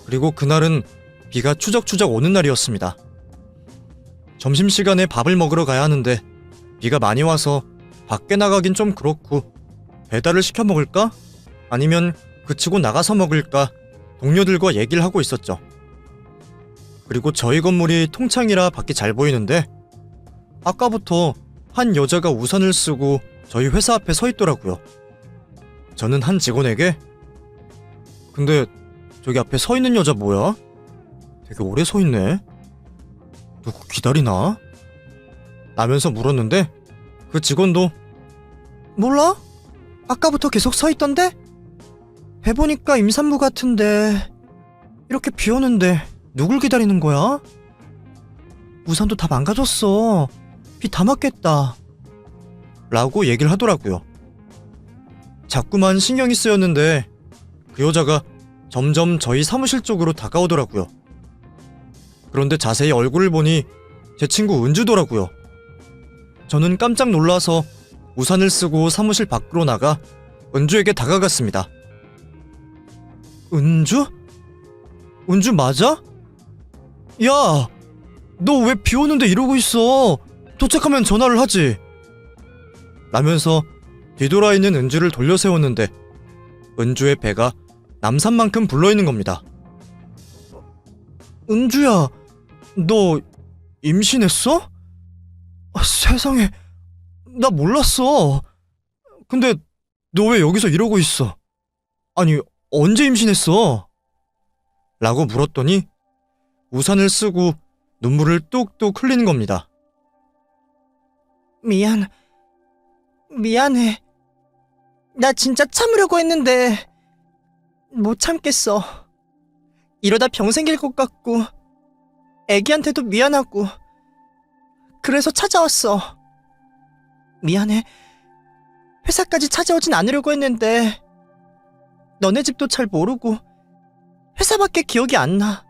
그리고 그날은 비가 추적추적 오는 날이었습니다. 점심시간에 밥을 먹으러 가야 하는데 비가 많이 와서 밖에 나가긴 좀 그렇고 배달을 시켜 먹을까? 아니면 그치고 나가서 먹을까? 동료들과 얘기를 하고 있었죠. 그리고 저희 건물이 통창이라 밖이 잘 보이는데 아까부터 한 여자가 우산을 쓰고 저희 회사 앞에 서 있더라고요. 저는 한 직원에게 근데 저기 앞에 서 있는 여자 뭐야? 되게 오래 서 있네. 누구 기다리나? 라면서 물었는데 그 직원도 몰라? 아까부터 계속 서 있던데? 해보니까 임산부 같은데 이렇게 비 오는데 누굴 기다리는 거야? 우산도 다 망가졌어. 비 다 맞겠다. 라고 얘기를 하더라고요. 자꾸만 신경이 쓰였는데 그 여자가 점점 저희 사무실 쪽으로 다가오더라고요. 그런데 자세히 얼굴을 보니 제 친구 은주더라고요. 저는 깜짝 놀라서 우산을 쓰고 사무실 밖으로 나가 은주에게 다가갔습니다. 은주? 은주 맞아? 야, 너 왜 비 오는데 이러고 있어? 도착하면 전화를 하지. 라면서 뒤돌아 있는 은주를 돌려 세웠는데 은주의 배가 남산만큼 불러있는 겁니다. 은주야, 너 임신했어? 세상에, 나 몰랐어. 근데 너 왜 여기서 이러고 있어? 아니, 언제 임신했어? 라고 물었더니 우산을 쓰고 눈물을 뚝뚝 흘리는 겁니다. 미안해. 나 진짜 참으려고 했는데 못 참겠어. 이러다 병 생길 것 같고 애기한테도 미안하고 그래서 찾아왔어. 미안해. 회사까지 찾아오진 않으려고 했는데 너네 집도 잘 모르고 회사밖에 기억이 안 나.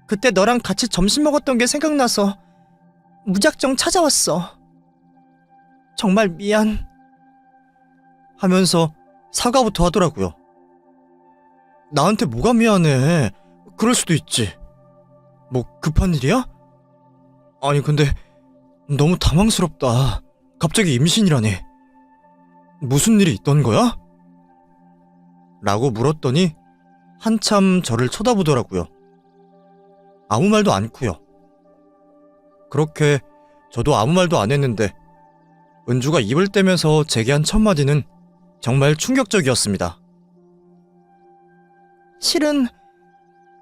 그때 너랑 같이 점심 먹었던 게 생각나서 무작정 찾아왔어. 정말 미안. 하면서 사과부터 하더라고요. 나한테 뭐가 미안해. 그럴 수도 있지. 뭐 급한 일이야? 아니 근데 너무 당황스럽다. 갑자기 임신이라니. 무슨 일이 있던 거야? 라고 물었더니 한참 저를 쳐다보더라고요. 아무 말도 않고요. 그렇게 저도 아무 말도 안 했는데 은주가 입을 떼면서 제게 한 첫마디는 정말 충격적이었습니다. 실은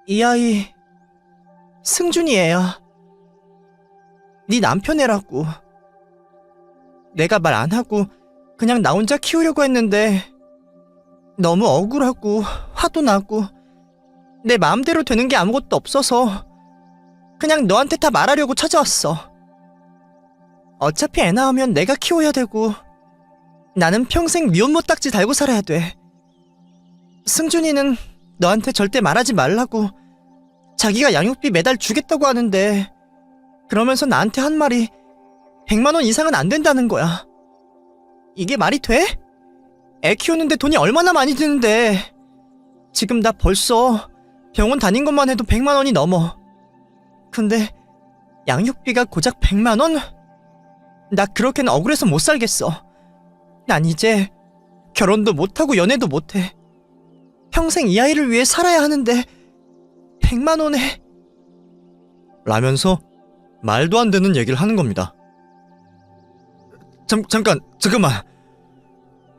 이 아이 승준이 애야. 네 남편 애라고. 내가 말 안 하고 그냥 나 혼자 키우려고 했는데 너무 억울하고 화도 나고 내 마음대로 되는 게 아무것도 없어서 그냥 너한테 다 말하려고 찾아왔어. 어차피 애 낳으면 내가 키워야 되고 나는 평생 미혼모 딱지 달고 살아야 돼. 승준이는 너한테 절대 말하지 말라고 자기가 양육비 매달 주겠다고 하는데 그러면서 나한테 한 말이 100만 원 이상은 안 된다는 거야. 이게 말이 돼? 애 키우는데 돈이 얼마나 많이 드는데. 지금 나 벌써 병원 다닌 것만 해도 100만 원이 넘어. 근데 양육비가 고작 100만 원? 나 그렇게는 억울해서 못 살겠어. 난 이제 결혼도 못하고 연애도 못해. 평생 이 아이를 위해 살아야 하는데 100만 원에 라면서 말도 안 되는 얘기를 하는 겁니다. 잠깐만.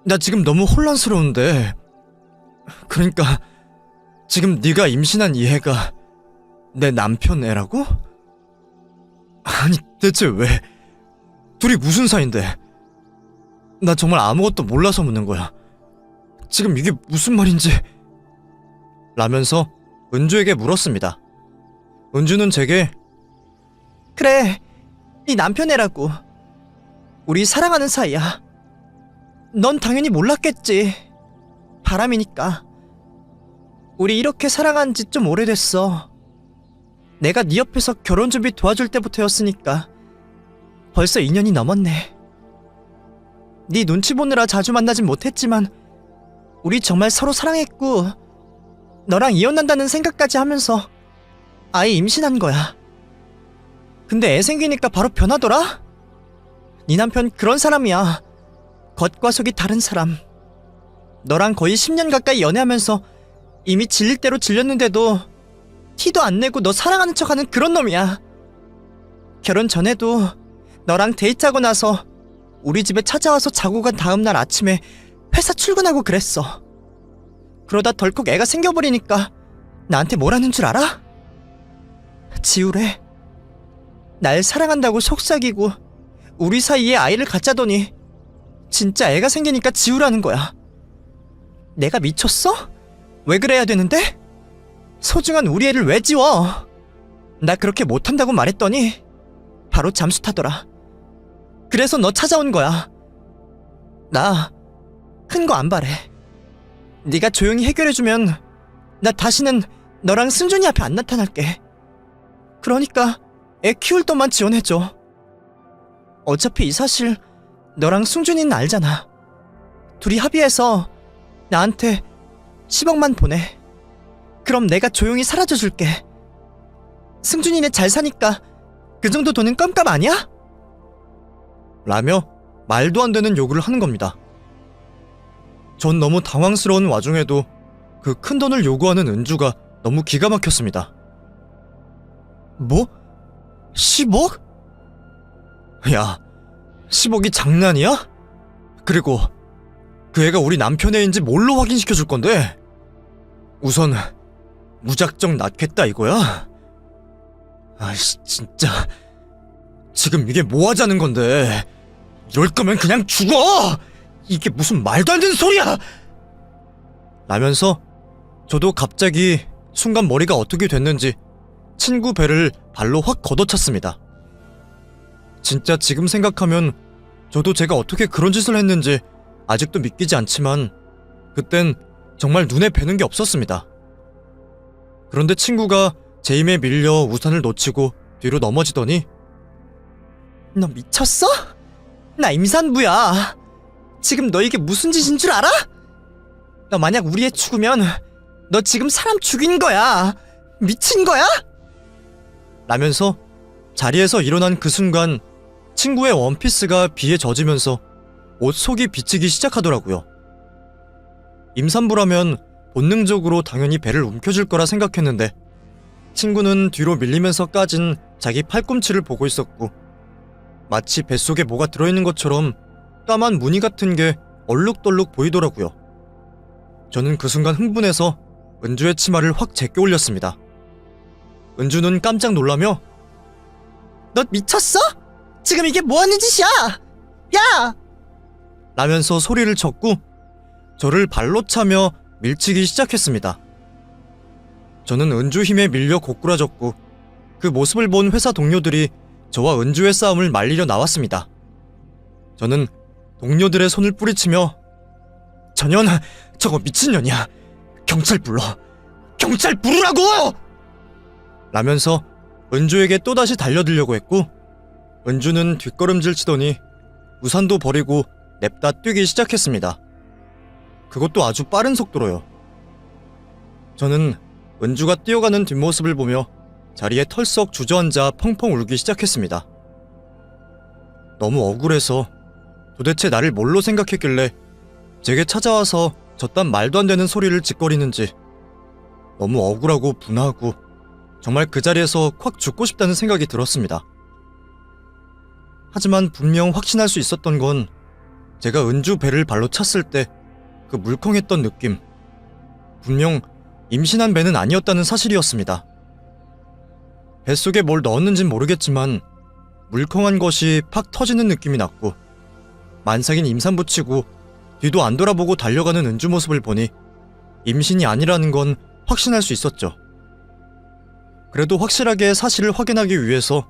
나 지금 너무 혼란스러운데. 그러니까 지금 네가 임신한 이 애가 내 남편 애라고? 아니 대체 왜? 둘이 무슨 사이인데? 나 정말 아무것도 몰라서 묻는 거야. 지금 이게 무슨 말인지. 라면서 은주에게 물었습니다. 은주는 제게 그래, 네 남편 애라고. 우리 사랑하는 사이야. 넌 당연히 몰랐겠지. 바람이니까. 우리 이렇게 사랑한 지 좀 오래됐어. 내가 네 옆에서 결혼 준비 도와줄 때부터였으니까 벌써 2년이 넘었네. 네 눈치 보느라 자주 만나진 못했지만 우리 정말 서로 사랑했고 너랑 이혼한다는 생각까지 하면서 아이 임신한 거야. 근데 애 생기니까 바로 변하더라? 네 남편 그런 사람이야. 겉과 속이 다른 사람. 너랑 거의 10년 가까이 연애하면서 이미 질릴 대로 질렸는데도 티도 안 내고 너 사랑하는 척하는 그런 놈이야. 결혼 전에도 너랑 데이트하고 나서 우리 집에 찾아와서 자고 간 다음날 아침에 회사 출근하고 그랬어. 그러다 덜컥 애가 생겨버리니까 나한테 뭐라는 줄 알아? 지우래. 날 사랑한다고 속삭이고 우리 사이에 아이를 갖자더니 진짜 애가 생기니까 지우라는 거야. 내가 미쳤어? 왜 그래야 되는데? 소중한 우리 애를 왜 지워? 나 그렇게 못한다고 말했더니 바로 잠수 타더라. 그래서 너 찾아온 거야. 나 큰 거 안 바래. 네가 조용히 해결해주면 나 다시는 너랑 승준이 앞에 안 나타날게. 그러니까 애 키울 돈만 지원해줘. 어차피 이 사실 너랑 승준이는 알잖아. 둘이 합의해서 나한테 10억만 보내. 그럼 내가 조용히 사라져줄게. 승준이네 잘 사니까 그 정도 돈은 껌값 아니야? 라며 말도 안 되는 요구를 하는 겁니다. 전 너무 당황스러운 와중에도 그 큰 돈을 요구하는 은주가 너무 기가 막혔습니다. 뭐? 10억? 야, 10억이 장난이야? 그리고 그 애가 우리 남편 애인지 뭘로 확인시켜 줄 건데? 우선 무작정 낳겠다 이거야? 아이씨, 진짜 지금 이게 뭐 하자는 건데? 이럴 거면 그냥 죽어! 이게 무슨 말도 안 되는 소리야! 라면서 저도 갑자기 순간 머리가 어떻게 됐는지 친구 배를 발로 확 걷어찼습니다. 진짜 지금 생각하면 저도 제가 어떻게 그런 짓을 했는지 아직도 믿기지 않지만 그땐 정말 눈에 뵈는 게 없었습니다. 그런데 친구가 제 힘에 밀려 우산을 놓치고 뒤로 넘어지더니 너 미쳤어? 나 임산부야. 지금 너 이게 무슨 짓인 줄 알아? 너 만약 우리 애 죽으면 너 지금 사람 죽인 거야. 미친 거야? 라면서 자리에서 일어난 그 순간 친구의 원피스가 비에 젖으면서 옷 속이 비치기 시작하더라고요. 임산부라면 본능적으로 당연히 배를 움켜쥘 거라 생각했는데 친구는 뒤로 밀리면서 까진 자기 팔꿈치를 보고 있었고 마치 뱃속에 뭐가 들어있는 것처럼 까만 무늬 같은 게 얼룩덜룩 보이더라고요. 저는 그 순간 흥분해서 은주의 치마를 확 제껴 올렸습니다. 은주는 깜짝 놀라며 너 미쳤어? 지금 이게 뭐하는 짓이야? 야! 라면서 소리를 쳤고 저를 발로 차며 밀치기 시작했습니다. 저는 은주 힘에 밀려 고꾸라졌고 그 모습을 본 회사 동료들이 저와 은주의 싸움을 말리려 나왔습니다. 저는 동료들의 손을 뿌리치며 전현, 저거 미친년이야. 경찰 불러. 경찰 부르라고! 라면서 은주에게 또다시 달려들려고 했고 은주는 뒷걸음질 치더니 우산도 버리고 냅다 뛰기 시작했습니다. 그것도 아주 빠른 속도로요. 저는 은주가 뛰어가는 뒷모습을 보며 자리에 털썩 주저앉아 펑펑 울기 시작했습니다. 너무 억울해서 도대체 나를 뭘로 생각했길래 제게 찾아와서 저딴 말도 안 되는 소리를 짓거리는지 너무 억울하고 분하고 정말 그 자리에서 콱 죽고 싶다는 생각이 들었습니다. 하지만 분명 확신할 수 있었던 건 제가 은주 배를 발로 찼을 때 그 물컹했던 느낌, 분명 임신한 배는 아니었다는 사실이었습니다. 뱃속에 뭘 넣었는진 모르겠지만 물컹한 것이 팍 터지는 느낌이 났고 만삭인 임산부치고 뒤도 안 돌아보고 달려가는 은주 모습을 보니 임신이 아니라는 건 확신할 수 있었죠. 그래도 확실하게 사실을 확인하기 위해서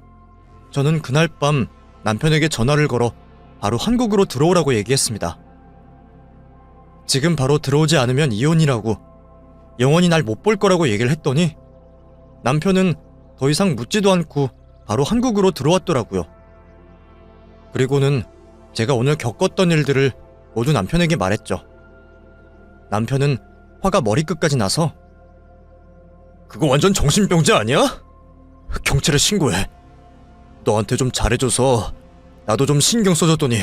저는 그날 밤 남편에게 전화를 걸어 바로 한국으로 들어오라고 얘기했습니다. 지금 바로 들어오지 않으면 이혼이라고 영원히 날 못 볼 거라고 얘기를 했더니 남편은 더 이상 묻지도 않고 바로 한국으로 들어왔더라고요. 그리고는 제가 오늘 겪었던 일들을 모두 남편에게 말했죠. 남편은 화가 머리끝까지 나서 그거 완전 정신병자 아니야? 경찰에 신고해. 너한테 좀 잘해줘서 나도 좀 신경 써줬더니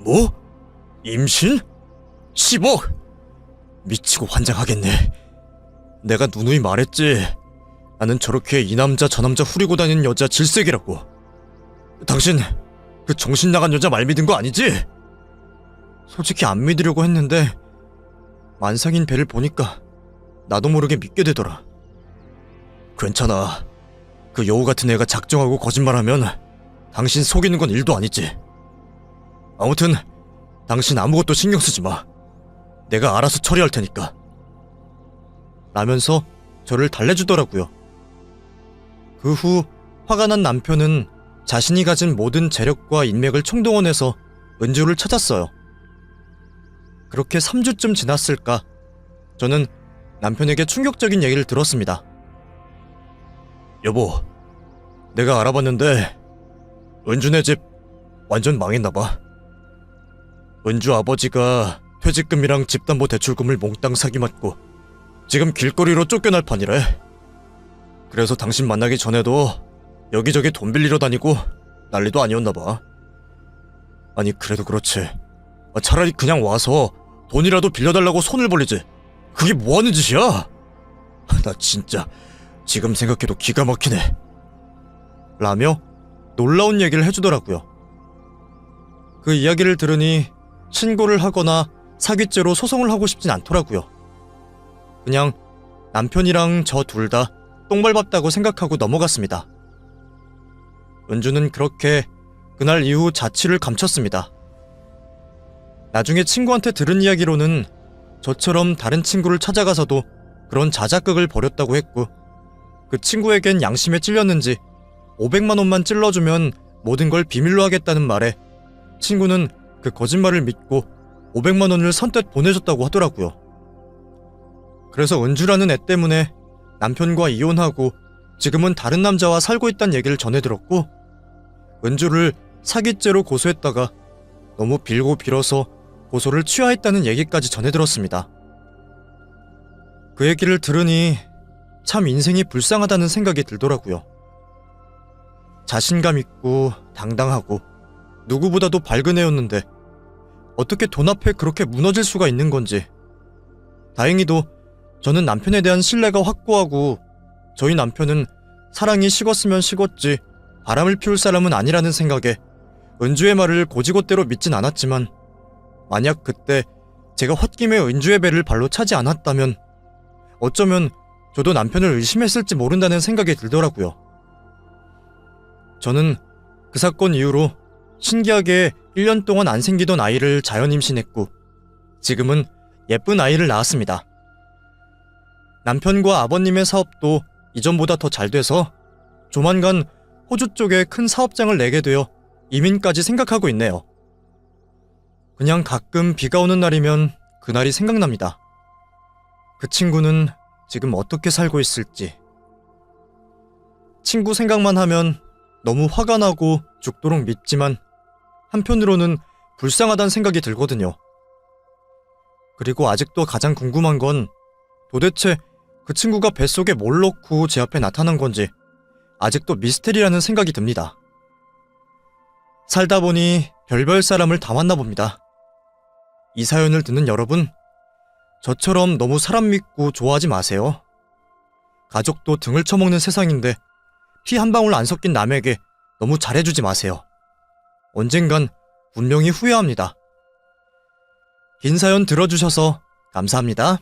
뭐? 임신? 10억? 미치고 환장하겠네. 내가 누누이 말했지. 나는 저렇게 이 남자 저 남자 후리고 다니는 여자 질색이라고. 당신 그 정신 나간 여자 말 믿은 거 아니지? 솔직히 안 믿으려고 했는데 만삭인 배를 보니까 나도 모르게 믿게 되더라. 괜찮아. 그 여우 같은 애가 작정하고 거짓말하면 당신 속이는 건 일도 아니지. 아무튼 당신 아무것도 신경 쓰지 마. 내가 알아서 처리할 테니까. 라면서 저를 달래주더라고요. 그 후 화가 난 남편은 자신이 가진 모든 재력과 인맥을 총동원해서 은주를 찾았어요. 그렇게 3주쯤 지났을까 저는 남편에게 충격적인 얘기를 들었습니다. 여보, 내가 알아봤는데 은주네 집 완전 망했나봐. 은주 아버지가 퇴직금이랑 집담보대출금을 몽땅 사기맞고 지금 길거리로 쫓겨날 판이래. 그래서 당신 만나기 전에도 여기저기 돈 빌리러 다니고 난리도 아니었나봐. 아니 그래도 그렇지. 차라리 그냥 와서 돈이라도 빌려달라고 손을 벌리지. 그게 뭐하는 짓이야? 나 진짜 지금 생각해도 기가 막히네. 라며 놀라운 얘기를 해주더라고요. 그 이야기를 들으니 신고를 하거나 사기죄로 소송을 하고 싶진 않더라고요. 그냥 남편이랑 저 둘 다 똥밟았다고 생각하고 넘어갔습니다. 은주는 그렇게 그날 이후 자취를 감췄습니다. 나중에 친구한테 들은 이야기로는 저처럼 다른 친구를 찾아가서도 그런 자작극을 벌였다고 했고, 그 친구에겐 양심에 찔렸는지 500만 원만 찔러주면 모든 걸 비밀로 하겠다는 말에 친구는 그 거짓말을 믿고 500만 원을 선뜻 보내줬다고 하더라고요. 그래서 은주라는 애 때문에 남편과 이혼하고 지금은 다른 남자와 살고 있다는 얘기를 전해 들었고, 은주를 사기죄로 고소했다가 너무 빌고 빌어서 고소를 취하했다는 얘기까지 전해 들었습니다. 그 얘기를 들으니 참 인생이 불쌍하다는 생각이 들더라고요. 자신감 있고 당당하고 누구보다도 밝은 애였는데 어떻게 돈 앞에 그렇게 무너질 수가 있는 건지. 다행히도 저는 남편에 대한 신뢰가 확고하고 저희 남편은 사랑이 식었으면 식었지 바람을 피울 사람은 아니라는 생각에 은주의 말을 고지고대로 믿진 않았지만, 만약 그때 제가 홧김에 은주의 배를 발로 차지 않았다면 어쩌면 저도 남편을 의심했을지 모른다는 생각이 들더라고요. 저는 그 사건 이후로 신기하게 1년 동안 안 생기던 아이를 자연 임신했고 지금은 예쁜 아이를 낳았습니다. 남편과 아버님의 사업도 이전보다 더 잘 돼서 조만간 호주 쪽에 큰 사업장을 내게 되어 이민까지 생각하고 있네요. 그냥 가끔 비가 오는 날이면 그날이 생각납니다. 그 친구는 지금 어떻게 살고 있을지. 친구 생각만 하면 너무 화가 나고 죽도록 밉지만 한편으로는 불쌍하다는 생각이 들거든요. 그리고 아직도 가장 궁금한 건 도대체 그 친구가 뱃속에 뭘 넣고 제 앞에 나타난 건지 아직도 미스테리라는 생각이 듭니다. 살다 보니 별별 사람을 다 만나 봅니다. 이 사연을 듣는 여러분, 저처럼 너무 사람 믿고 좋아하지 마세요. 가족도 등을 쳐먹는 세상인데 피 한 방울 안 섞인 남에게 너무 잘해주지 마세요. 언젠간 분명히 후회합니다. 긴 사연 들어주셔서 감사합니다.